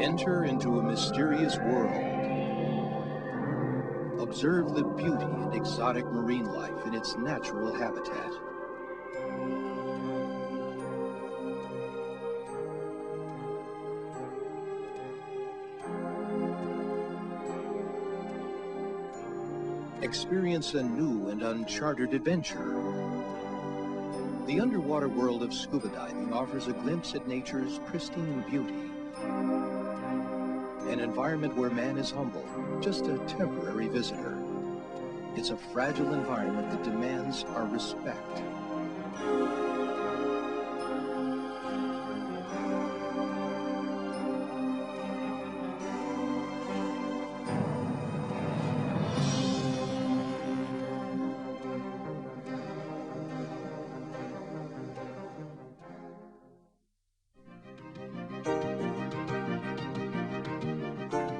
Enter into a mysterious world. Observe the beauty and exotic marine life in its natural habitat. Experience a new and uncharted adventure. The underwater world of scuba diving offers a glimpse at nature's pristine beauty. An environment where man is humble, just a temporary visitor. It's a fragile environment that demands our respect.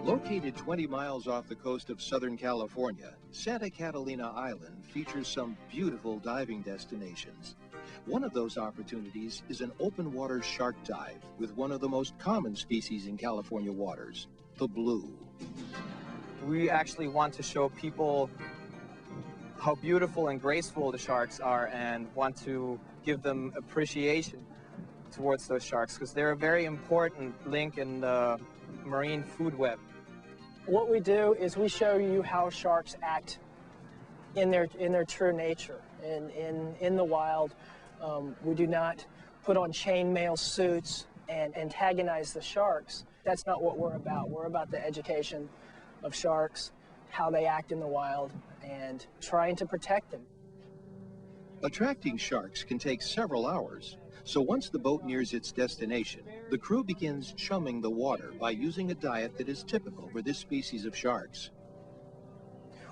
Located 20 miles off the coast of Southern California, Santa Catalina Island features some beautiful diving destinations. One of those opportunities is an open water shark dive with one of the most common species in California waters, the blue. We actually want to show people how beautiful and graceful the sharks are and want to give them appreciation towards those sharks because they're a very important link in the marine food web. What we do is we show you how sharks act in their true nature. In the wild, we do not put on chainmail suits and antagonize the sharks. That's not what we're about. We're about the education of sharks, how they act in the wild, and trying to protect them. Attracting sharks can take several hours. So once the boat nears its destination, the crew begins chumming the water by using a diet that is typical for this species of sharks.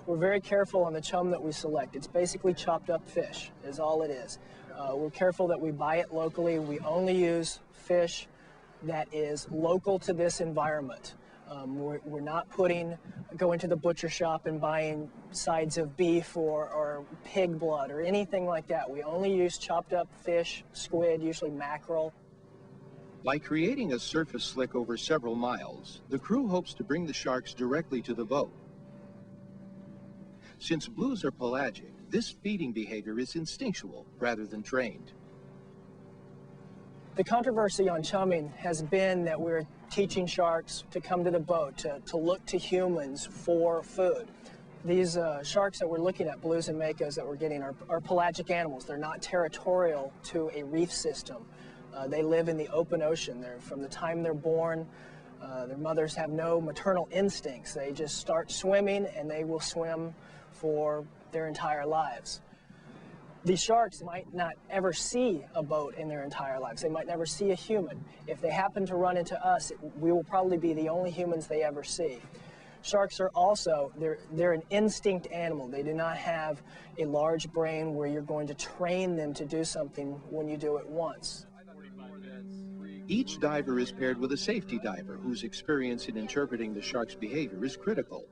We're very careful on the chum that we select. It's basically chopped up fish, is all it is. We're careful that we buy it locally. We only use fish that is local to this environment. We're not going to the butcher shop and buying sides of beef or pig blood or anything like that. We only use chopped up fish, squid, usually mackerel. By creating a surface slick over several miles, the crew hopes to bring the sharks directly to the boat. Since blues are pelagic, this feeding behavior is instinctual rather than trained. The controversy on chumming has been that we're teaching sharks to come to the boat, to look to humans for food. These sharks that we're looking at, blues and makos that we're getting, are pelagic animals. They're not territorial to a reef system. They live in the open ocean. From the time they're born, their mothers have no maternal instincts. They just start swimming, and they will swim for their entire lives. These sharks might not ever see a boat in their entire lives. They might never see a human. If they happen to run into us, we will probably be the only humans they ever see. Sharks are also, they're an instinct animal. They do not have a large brain where you're going to train them to do something when you do it once. Each diver is paired with a safety diver whose experience in interpreting the shark's behavior is critical.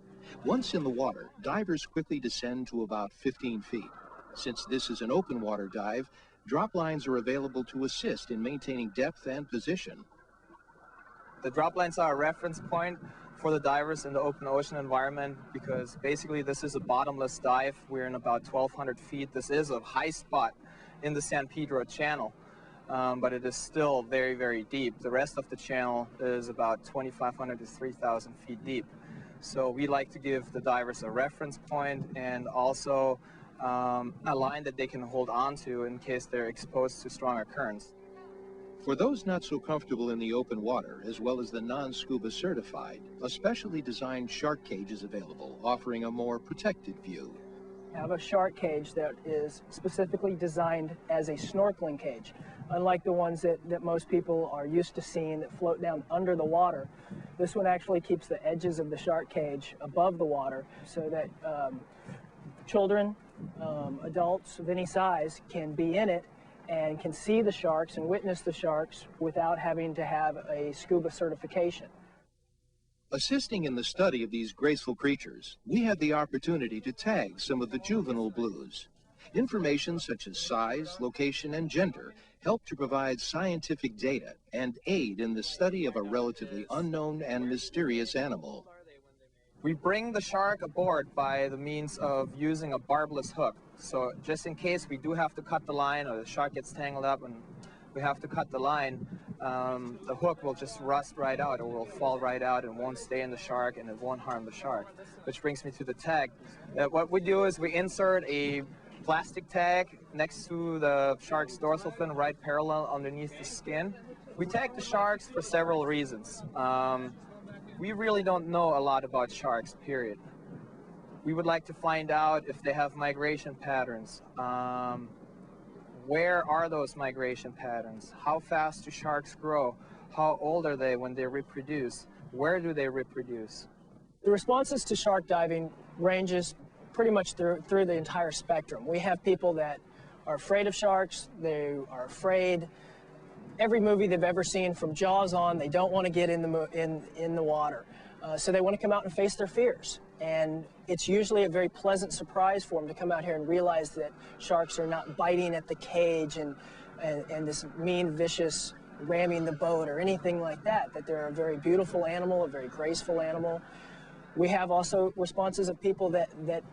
Once in the water, divers quickly descend to about 15 feet. Since this is an open water dive, drop lines are available to assist in maintaining depth and position. The drop lines are a reference point for the divers in the open ocean environment because basically this is a bottomless dive. We're in about 1,200 feet. This is a high spot in the San Pedro Channel, but it is still very, very deep. The rest of the channel is about 2,500 to 3,000 feet deep. So we like to give the divers a reference point and also a line that they can hold on to in case they're exposed to stronger currents. For those not so comfortable in the open water, as well as the non-scuba certified, a specially designed shark cage is available, offering a more protected view. We have a shark cage that is specifically designed as a snorkeling cage. Unlike the ones that most people are used to seeing that float down under the water, this one actually keeps the edges of the shark cage above the water so that children, adults of any size can be in it and can see the sharks and witness the sharks without having to have a scuba certification. Assisting in the study of these graceful creatures, we had the opportunity to tag some of the juvenile blues. Information such as size, location, and gender help to provide scientific data and aid in the study of a relatively unknown and mysterious animal. We bring the shark aboard by the means of using a barbless hook. So just in case we do have to cut the line or the shark gets tangled up and we have to cut the line, the hook will just rust right out or will fall right out and won't stay in the shark and it won't harm the shark. Which brings me to the tag. What we do is we insert a plastic tag next to the shark's dorsal fin, right parallel underneath the skin. We tag the sharks for several reasons. We really don't know a lot about sharks, period. We would like to find out if they have migration patterns. Where are those migration patterns? How fast do sharks grow? How old are they when they reproduce? Where do they reproduce? The responses to shark diving ranges pretty much through the entire spectrum. We have people that are afraid of sharks. They are afraid. Every movie they've ever seen from Jaws on, they don't want to get in the water. So they want to come out and face their fears. And it's usually a very pleasant surprise for them to come out here and realize that sharks are not biting at the cage and this mean, vicious ramming the boat or anything like that, that they're a very beautiful animal, a very graceful animal. We have also responses of people that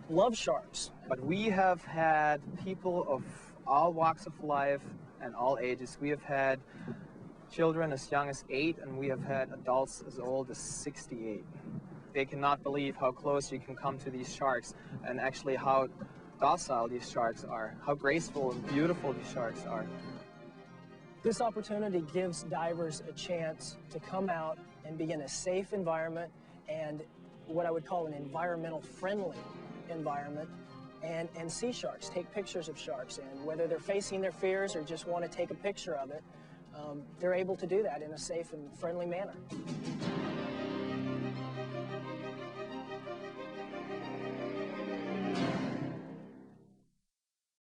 love sharks. But we have had people of all walks of life and all ages. We have had children as young as 8, and we have had adults as old as 68. They cannot believe how close you can come to these sharks and actually how docile these sharks are, how graceful and beautiful these sharks are. This opportunity gives divers a chance to come out and be in a safe environment and what I would call an environmental friendly environment and see sharks, take pictures of sharks, and whether they're facing their fears or just want to take a picture of it, they're able to do that in a safe and friendly manner.